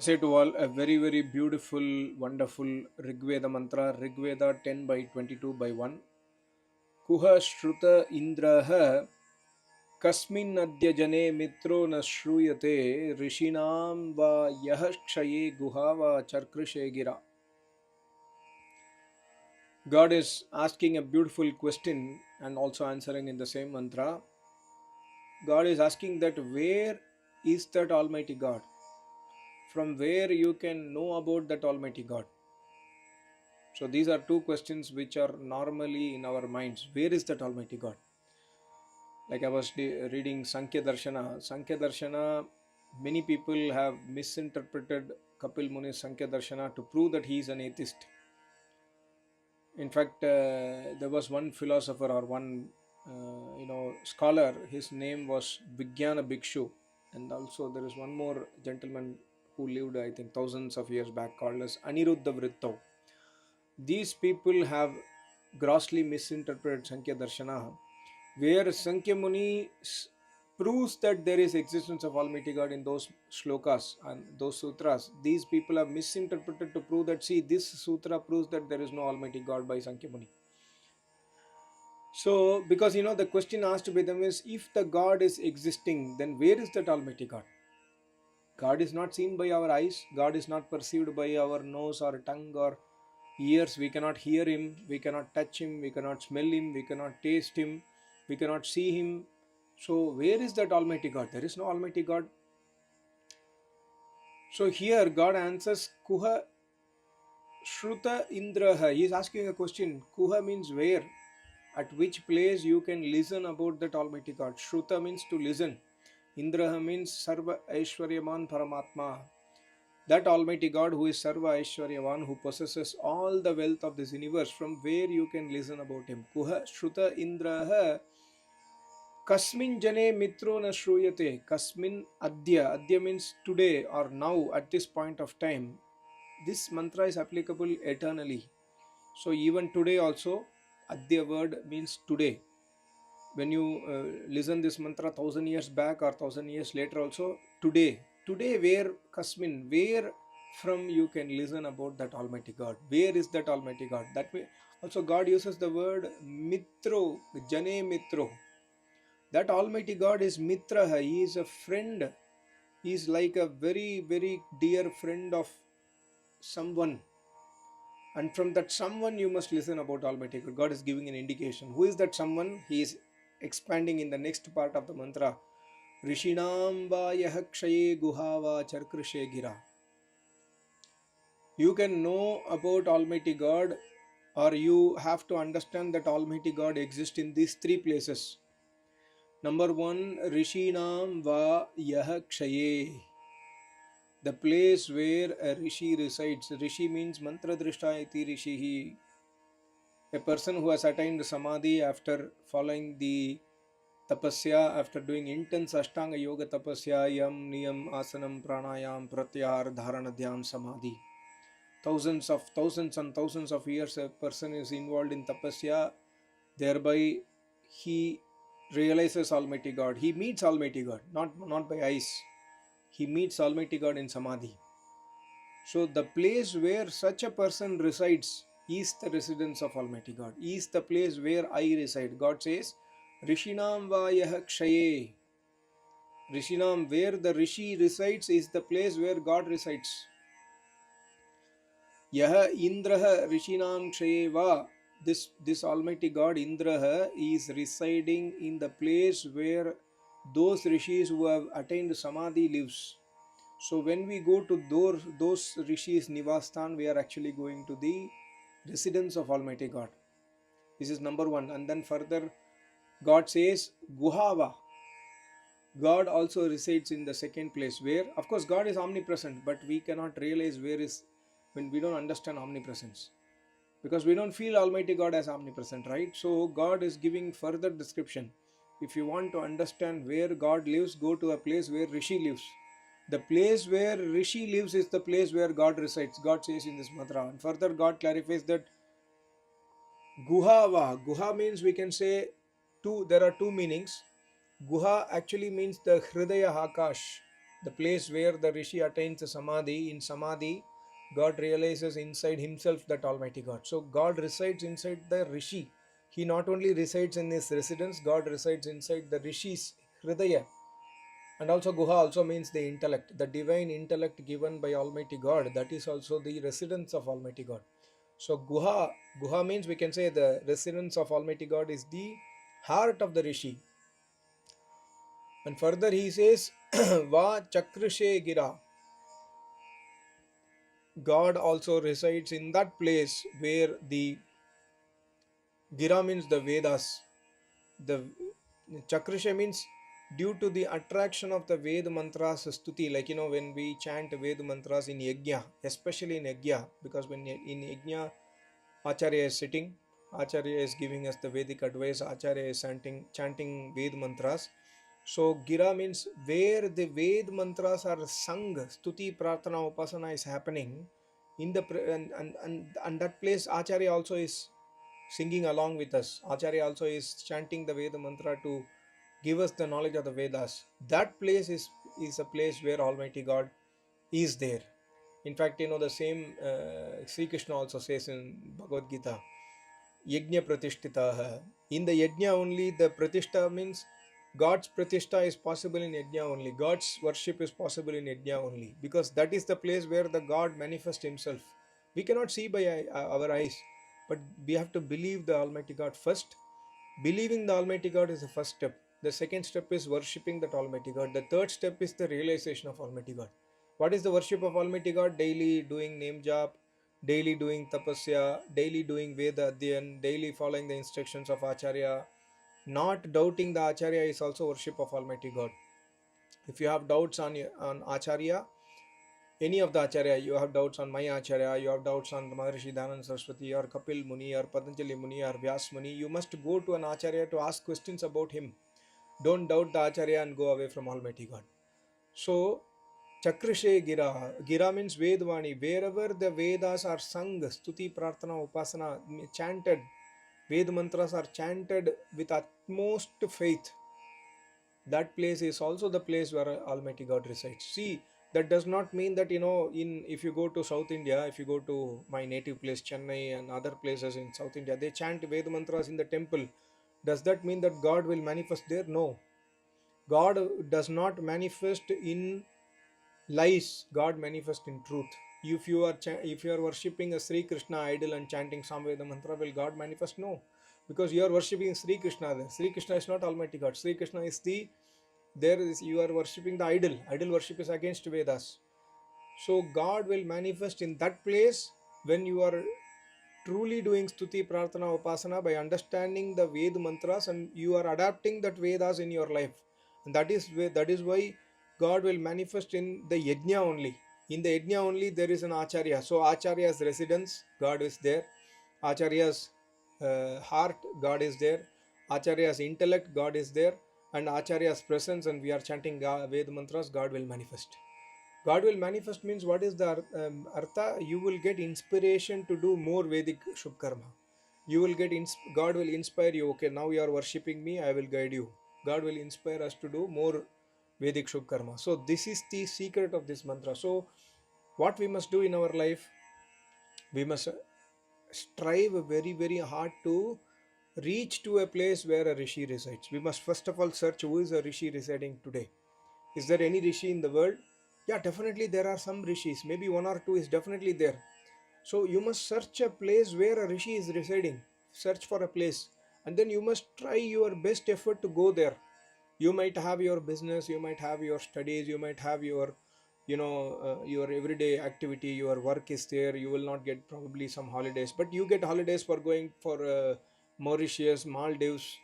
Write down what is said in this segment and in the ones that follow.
Say to all a very, very beautiful, wonderful Rigveda mantra, Rigveda 10 by 22 by 1. Kuha Shruta Indraha Kasmin Adya Jane Mitro na Shruyate Rishinam va Yah Kshaye Guhava Charkrishe Gira. God is asking a beautiful question and also answering in the same mantra. God is asking that where is that Almighty God? From where you can know about that Almighty God? So these are two questions which are normally in our minds. Where is that Almighty God? Like I was reading Sankhya Darshana. Sankhya Darshana, many people have misinterpreted Kapil Muni's Sankhya Darshana to prove that he is an atheist. In fact, there was one philosopher or one scholar. His name was Vijnana Bhikshu, and also there is one more gentleman who lived, I think, thousands of years back, called as Aniruddha Vrittau. These people have grossly misinterpreted Sankhya Darshana, where Sankhya Muni proves that there is existence of Almighty God in those shlokas and those sutras. These people have misinterpreted to prove that, see, this sutra proves that there is no Almighty God by Sankhya Muni. So, because the question asked by them is, if the God is existing, then where is that Almighty God? God is not seen by our eyes, God is not perceived by our nose or tongue or ears. We cannot hear him, we cannot touch him, we cannot smell him, we cannot taste him, we cannot see him. So where is that Almighty God? There is no Almighty God. So here God answers Kuha Shruta Indraha. He is asking a question. Kuha means where, at which place you can listen about that Almighty God. Shruta means to listen. Indraha means Sarva Aishwaryaman Paramatma. That Almighty God who is Sarva Aishwaryavan, who possesses all the wealth of this universe, from where you can listen about him. Kuha Shruta Indraha Kasmin Jane Mitro na Shruyate. Kasmin Adya. Adya means today or now at this point of time. This mantra is applicable eternally. So even today also, Adya word means today. When you listen this mantra 1000 years back or 1000 years later also, today where Kasmin, where from you can listen about that Almighty God? Where is that Almighty God? That way also God uses the word Mitro, Jane Mitro. That Almighty God is Mitra. He is a friend. He is like a very, very dear friend of someone. And from that someone you must listen about Almighty God. God is giving an indication. Who is that someone? He is expanding in the next part of the mantra. Rishinam va yahakshaye guhava charkrishe gira. You can know about Almighty God, or you have to understand that Almighty God exists in these three places. Number one, Rishinam va yahakshaye. The place where a Rishi resides. Rishi means mantra drishta iti Rishihi. A person who has attained samadhi after following the tapasya, after doing intense ashtanga yoga tapasya, yam, niyam, asanam, pranayam, pratyahar, dharana, dhyam, samadhi. Thousands and thousands of years a person is involved in tapasya, thereby he realizes Almighty God. He meets Almighty God, not by eyes. He meets Almighty God in samadhi. So the place where such a person resides is the residence of Almighty God, is the place where I reside. God says, Rishinam Vayah Kshaye. Rishinam, where the Rishi resides, is the place where God resides. Yaha Indraha Rishinam Kshaye Va. This Almighty God, Indraha, is residing in the place where those rishis who have attained Samadhi lives. So when we go to those rishis Nivasthan, we are actually going to the residence of Almighty God. This is number one. And then further, God says, Guhava. God also resides in the second place where, of course, God is omnipresent, but we cannot realize where is, when we don't understand omnipresence. Because we don't feel Almighty God as omnipresent, right? So God is giving further description. If you want to understand where God lives, go to a place where Rishi lives. The place where Rishi lives is the place where God resides. God says in this mantra. And further God clarifies that Guhava. Guha means, we can say there are two meanings. Guha actually means the Hridaya Hakash. the place where the Rishi attains the Samadhi. In Samadhi, God realizes inside himself that Almighty God. So God resides inside the Rishi. He not only resides in his residence, God resides inside the Rishi's Hridaya. And also Guha also means the intellect, the divine intellect given by Almighty God. That is also the residence of Almighty God. So Guha means, we can say, the residence of Almighty God is the heart of the Rishi. And further he says, Va Chakrishe Gira. God also resides in that place where the Gira means the Vedas. The Chakrisha means due to the attraction of the Ved mantras stuti, like when we chant Ved mantras in Yajna, especially in Yajna, because when in Yajna Acharya is sitting, Acharya is giving us the Vedic advice, Acharya is chanting Ved mantras. So Gira means where the Ved mantras are sung, Stuti, Prarthana, Upasana is happening in the and that place Acharya also is singing along with us. Acharya also is chanting the Veda mantra to give us the knowledge of the Vedas. That place is a place where Almighty God is there. In fact, the same Sri Krishna also says in Bhagavad Gita, Yajna Pratishtitaha. In the Yajna only, the Pratishta means God's Pratishta is possible in Yajna only. God's worship is possible in Yajna only. Because that is the place where the God manifests himself. We cannot see by our eyes, but we have to believe the Almighty God first. Believing the Almighty God is the first step. The second step is worshipping that Almighty God. The third step is the realization of Almighty God. What is the worship of Almighty God? Daily doing name jap, daily doing tapasya, daily doing Veda Adhyan, daily following the instructions of Acharya. Not doubting the Acharya is also worship of Almighty God. If you have doubts on Acharya, any of the Acharya, you have doubts on my Acharya, you have doubts on Maharishi Dhananda Saraswati or Kapil Muni or Patanjali Muni or Vyas Muni, you must go to an Acharya to ask questions about him. Don't doubt the Acharya and go away from Almighty God. So, Chakrishe Gira. Gira means Vedvani. Wherever the Vedas are sung, Stuti, Prarthana, Upasana, chanted, Ved mantras are chanted with utmost faith, that place is also the place where Almighty God resides. See, that does not mean that in if you go to South India, if you go to my native place Chennai and other places in South India, they chant Ved mantras in the temple. Does that mean that God will manifest there? No. God does not manifest in lies. God manifests in truth. If you are worshipping a Sri Krishna idol and chanting some Veda mantra, will God manifest? No, because you are worshipping Sri Krishna. There, Sri Krishna is not Almighty God. Sri Krishna is you are worshipping the idol. Idol worship is against Vedas. So God will manifest in that place when you are truly doing Stuti, Prarthana, Upasana by understanding the Ved mantras, and you are adapting that Vedas in your life. And that is why God will manifest in the Yajna only. In the Yajna only there is an Acharya. So Acharya's residence, God is there. Acharya's heart, God is there. Acharya's intellect, God is there. And Acharya's presence, and we are chanting Ved mantras, God will manifest. God will manifest means, what is the artha? You will get inspiration to do more Vedic Shubh Karma. You will get God will inspire you. Okay, now you are worshipping me, I will guide you. God will inspire us to do more Vedic Shubh Karma. So this is the secret of this mantra. So what we must do in our life, we must strive very, very hard to reach to a place where a Rishi resides. We must first of all search who is a Rishi residing today. Is there any Rishi in the world? Yeah, definitely there are some Rishis. Maybe one or two is definitely there. So you must search a place where a Rishi is residing. Search for a place. And then you must try your best effort to go there. You might have your business, you might have your studies, you might have your your everyday activity, your work is there. You will not get probably some holidays, but you get holidays for going for Mauritius, Maldives,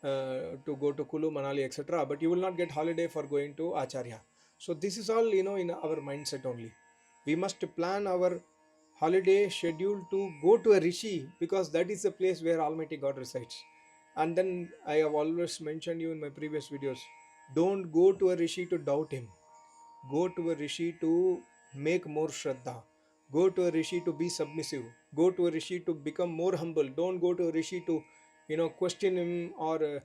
to go to Kulu, Manali, etc. But you will not get holiday for going to Acharya. So this is all in our mindset only. We must plan our holiday schedule to go to a Rishi, because that is the place where Almighty God resides. And then I have always mentioned you in my previous videos, don't go to a Rishi to doubt him. Go to a Rishi to make more Shraddha. Go to a Rishi to be submissive. Go to a Rishi to become more humble. Don't go to a Rishi to question him or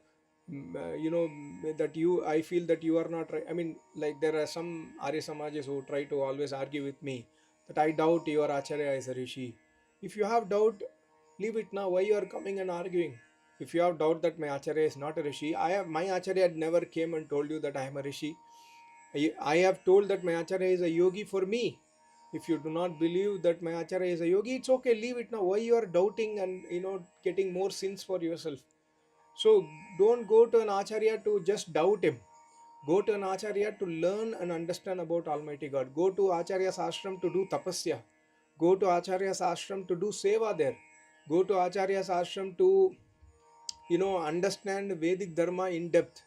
that I feel that you are not right. I mean, like there are some Arya Samajas who try to always argue with me that I doubt your acharya is a rishi. If you have doubt, leave it now. Why you are coming and arguing? If you have doubt that my acharya is not a rishi, my acharya never came and told you that I am a rishi. I have told that my acharya is a yogi for me. If you do not believe that my acharya is a yogi, it's okay. Leave it now. Why you are doubting and getting more sins for yourself? So don't go to an acharya to just doubt him. Go to an acharya to learn and understand about Almighty God. Go to acharya's ashram to do tapasya. Go to acharya's ashram to do seva there. Go to acharya's ashram to understand Vedic dharma in depth.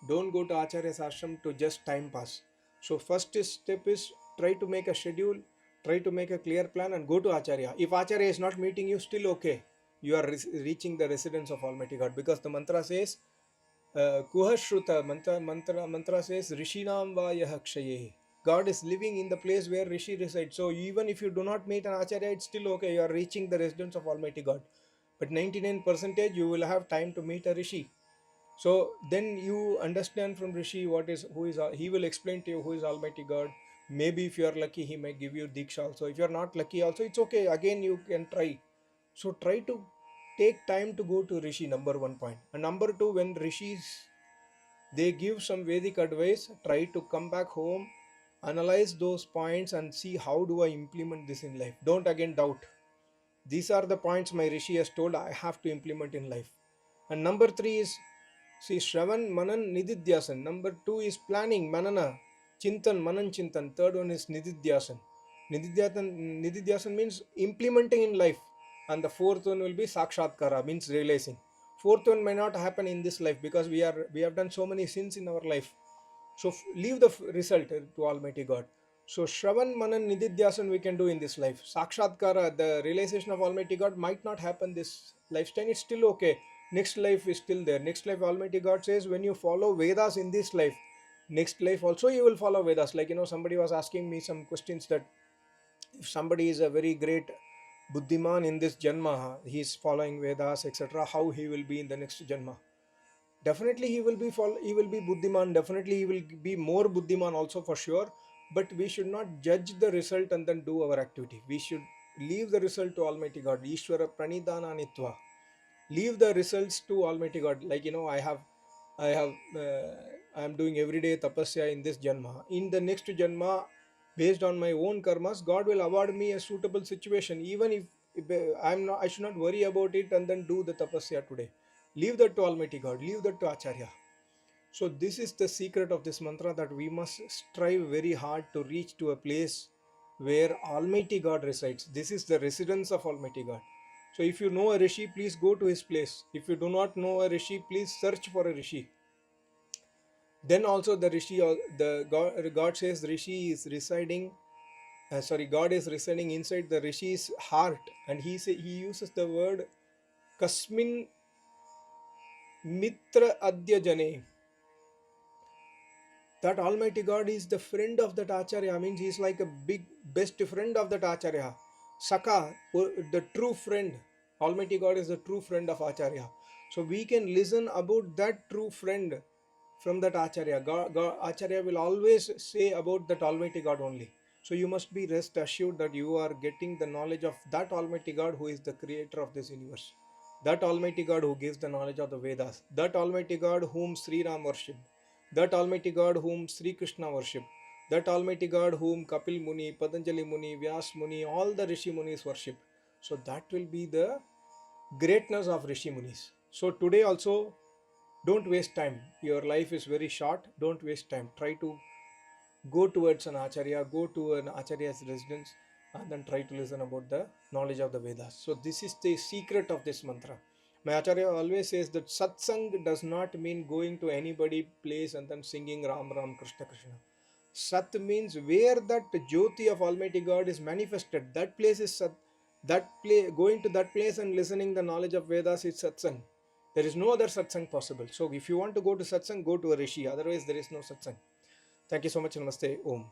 Don't go to acharya's ashram to just time pass. So first step is try to make a schedule, try to make a clear plan and go to acharya. If acharya is not meeting you, still okay, you are reaching the residence of Almighty God, because the mantra says kuhashruta mantra says rishinam va yahakshaye. God is living in the place where Rishi resides. So even if you do not meet an acharya, it's still okay, you are reaching the residence of Almighty God. But 99% you will have time to meet a Rishi. So then you understand from Rishi he will explain to you who is Almighty God. Maybe if you are lucky, he may give you diksha also. If you are not lucky also, it's okay, again you can try. So try to take time to go to Rishi, number one point. And number two, when Rishis they give some Vedic advice, try to come back home, analyze those points and see how do I implement this in life. Don't again doubt. These are the points my Rishi has told I have to implement in life. And number three is, see, Shravan, Manan, Nididhyasan. Number two is planning, Manana, Chintan, Manan, Chintan. Third one is Nididhyasan. Nididhyasan means implementing in life. And the fourth one will be Sakshatkara, means realizing. Fourth one may not happen in this life because we have done so many sins in our life. So leave the result to Almighty God. So Shravan, Manan, Nididhyasan we can do in this life. Sakshatkara, the realization of Almighty God might not happen this lifetime. It's still okay. Next life is still there. Next life, Almighty God says, when you follow Vedas in this life, next life also you will follow Vedas. Like, somebody was asking me some questions that if somebody is a very great Buddhiman in this Janma, he is following Vedas, etc., how he will be in the next Janma. Definitely he will be Buddhiman. Definitely he will be more Buddhiman also, for sure. But we should not judge the result and then do our activity. We should leave the result to Almighty God. Ishvara pranidhana nitva. Leave the results to Almighty God. Like, I am doing everyday tapasya in this janma. In the next janma, based on my own karmas, God will award me a suitable situation. Even if I should not worry about it and then do the tapasya today. Leave that to Almighty God. Leave that to Acharya. So this is the secret of this mantra, that we must strive very hard to reach to a place where Almighty God resides. This is the residence of Almighty God. So if you know a Rishi, please go to his place. If you do not know a Rishi, please search for a Rishi. Then also the Rishi, God says Rishi is residing, God is residing inside the Rishi's heart. And he uses the word Kasmin Mitra Adya Jane. That Almighty God is the friend of that Acharya, means he is like a big best friend of that Acharya. Saka, the true friend. Almighty God is the true friend of Acharya. So we can listen about that true friend from that Acharya. Acharya will always say about that Almighty God only. So you must be rest assured that you are getting the knowledge of that Almighty God who is the creator of this universe. That Almighty God who gives the knowledge of the Vedas. That Almighty God whom Sri Ram worshipped. That Almighty God whom Sri Krishna worshipped. That Almighty God whom Kapil Muni, Patanjali Muni, Vyas Muni, all the Rishi Munis worship. So that will be the greatness of Rishi Munis. So today also, don't waste time. Your life is very short. Don't waste time. Try to go towards an Acharya, go to an Acharya's residence, and then try to listen about the knowledge of the Vedas. So this is the secret of this mantra. My Acharya always says that satsang does not mean going to anybody place and then singing Ram Ram Krishna Krishna. Sat means where that Jyoti of Almighty God is manifested. That place is Sat. Going to that place and listening the knowledge of Vedas is satsang. There is no other satsang possible. So if you want to go to satsang, go to a Rishi. Otherwise, there is no satsang. Thank you so much. Namaste. Om.